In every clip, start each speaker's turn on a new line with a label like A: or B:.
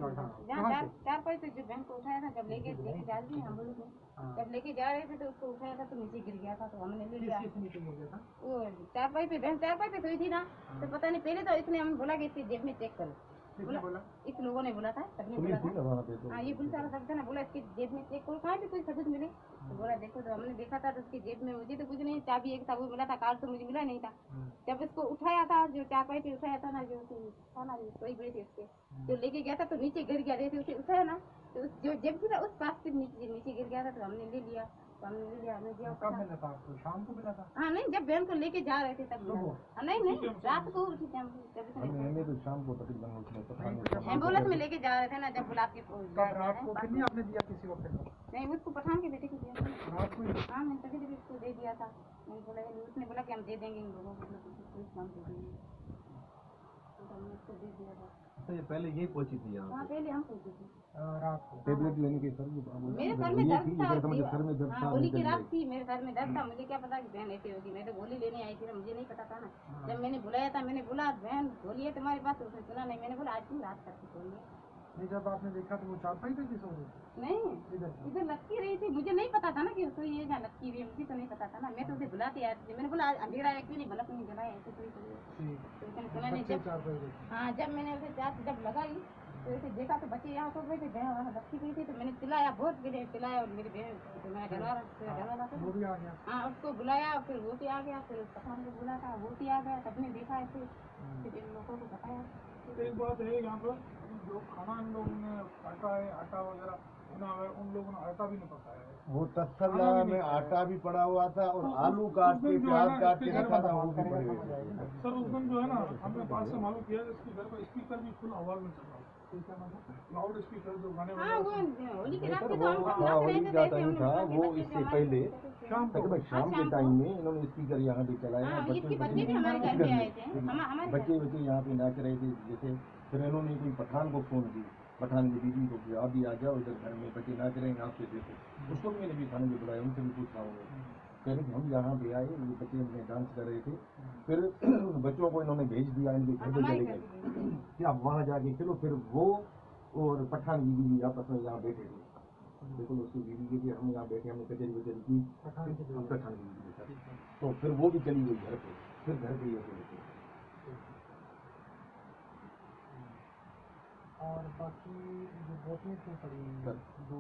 A: जहाँ चार पैसे जो बहन को उठाया था, जब लेके जा रही थी हम लोग, जब लेके जा रहे थे तो उसको उठाया था तो नीचे गिर गया था, तो हमने ले लिया। वो चार पैसे बहन चार पैसे सोई थी ना, तो पता नहीं, पहले तो इसने हमें बोला कि इसकी जेब में चेक करो, बोला इस लोगों ने बोला था, सबने बोला था। हाँ, ये पुलिस वाला सब था ना, बोला इसकी जेब में चेक करो, कहाँ भी कोई सबूत मिले, तो बोला देखो, तो हमने देखा था तो उसकी जेब में मुझे तो कुछ नहीं, चाबी एक था वो मिला था, कार्ड तो मुझे मिला नहीं था। जब इसको उठाया था, जो चार पैसे उठाया था ना, जो था ना, सोई गई थी उसके, जो लेके गया था तो नीचे गिर गया, जैसे उसे उठाया ना तो उस जो जेब थी ना उस पास से नीचे गिर गया था, तो हमने ले लिया, तो हमने ले लिया, हमने दिया। कब मिला था आपको? शाम को मिला था? हाँ, नहीं, जब बहन को लेके जा रहे थे तब मिला था। नहीं, रात को उठी थी हम, तो शाम को तकरीबन एम्बुलेंस में लेके जा रहे थे ना, जब गुलाब की रात को। फिर नहीं आपने दिया किसी को? नहीं, उसको पठान के बेटे को दिया था रात को। हाँ, मैंने तभी भी उसको दे दिया था, मैंने बोला, उसने बोला कि हम दे देंगे इन लोगों को, दे देंगे, तो हमने उसको दे दिया था।
B: तो ये पहले यही पहुंची थी यहाँ?
A: हाँ, पहले हम पहुंचे थे रात को।
B: टेबलेट लेने के सर
A: मेरे सर में दर्द था, हाँ, होली की रात थी, मेरे सर में दर्द था, मुझे क्या पता कि बहन ऐसी होगी, मैं तो गोली लेने आई थी ना, मुझे नहीं पता था ना। जब मैंने बुलाया था, मैंने बोला बहन गोली है तुम्हारे पास, तो उसने सुना नहीं, मैंने बोला आज तुम रात करके बोलिए। नहीं, जब आपने देखा तो वो चार पाई थे किस नहीं, इधर लटकी रही थी, मुझे नहीं पता था ना कि उसको ये जहाँ लटकी रही है, मुझे तो नहीं पता था ना, मैं तो उसे बुलाती आई थी, मैंने बोला अंधेरा है क्यों नहीं बल्ब नहीं जलाया, ऐसे कोई तो उसने सुना नहीं। जब हाँ, जब मैंने उसे चार जब लगाई तो उसे देखा तो बच्चे यहाँ सो गए थे, बहन वहाँ लटकी गई थी, तो मैंने चिल्लाया, बहुत गिरे चिल्लाया, और मेरी बहन तो मेरा घरवाला था, हाँ, उसको बुलाया, फिर वो भी आ गया, फिर उस पठान को बुला था, वो भी आ गया, सबने देखा ऐसे, फिर इन लोगों को बताया।
C: एक बात है यहाँ पर, जो खाना इन लोगों ने आटा है, आटा वगैरह बना हुआ है, उन लोगों ने आटा भी नहीं पकाया है।
B: वो तसल्ला में आटा भी पड़ा हुआ था और आलू काट के प्याज काट के रखा था, वो भी पड़े हुए थे।
C: सर उस दिन जो है ना, हमने बात से मालूम किया इसके घर का स्पीकर भी फुल आवाज में चल रहा है, लाउड स्पीकर जो गाने
A: हाँ, वो होली के रात
B: होली का टाइम था, वो इससे पहले शाम के टाइम में इन्होंने स्पीकर यहाँ पे चलाया, बच्चे बच्चे यहाँ पे नाच रहे थे जैसे, फिर इन्होंने कोई पठान को फोन की, पठान की दीदी को कि आप भी आ जाओ इधर, घर में बच्चे नाच रहे हैं आपसे देखो, उसको भी मैंने भी थाने में बुलाया, उनसे भी पूछ रहा हूँ, कह रहे हम यहाँ पे आए, ये बच्चे इनमें डांस कर रहे थे, फिर बच्चों को इन्होंने भेज दिया, इनके घर पे चले गए कि आप वहाँ जाके चलो, फिर वो और पठान की बीवी आपस में यहाँ बैठे थे, बिल्कुल उसकी बीवी के हम यहाँ बैठे, हमने कचेरी वचेरी की पठान की बीवी के साथ, तो फिर वो भी चली गई घर पे, फिर घर पे ये
C: और बाकी जो बोतलें थी पड़ी, दो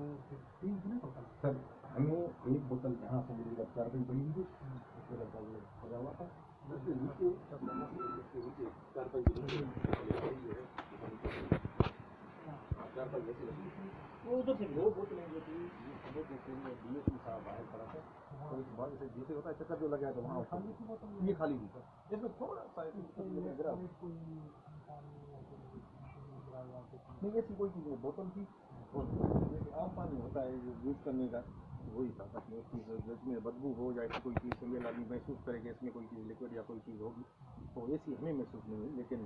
C: तीन थी टोटल
B: सर, हमें एक बोतल यहाँ से मेरी रफ्तार चार रुपये पड़ी हुई थी, उसके रफ्तार लगा हुआ था, उसके नीचे चार रुपये वो उधर से वो बोतलें जो थी DSP साहब बाहर पड़ा था, तो इस बार जैसे होता है चक्कर जो लगा तो वहाँ ये खाली थी सर, जिसमें थोड़ा सा नहीं ऐसी कोई चीज़, बोतल थी और जैसे आम पानी होता है यूज करने का, वही था, जिसमें बदबू हो जाए, कोई चीज़ स्मेल आदमी महसूस करेगा इसमें कोई चीज़ लिक्विड या कोई चीज़ होगी, तो ऐसी हमें महसूस नहीं हुई, लेकिन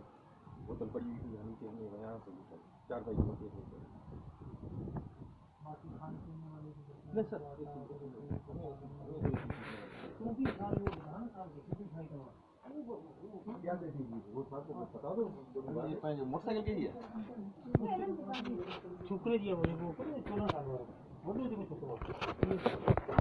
B: बोतल पड़ी हुई थी नीचे, हमने यहाँ से चार पाई होती है नहीं सर, क्या देखिए वो बता दो, मोटरसाइकिल के लिए
C: छुपने दिया मुझे वो 16 साल वाला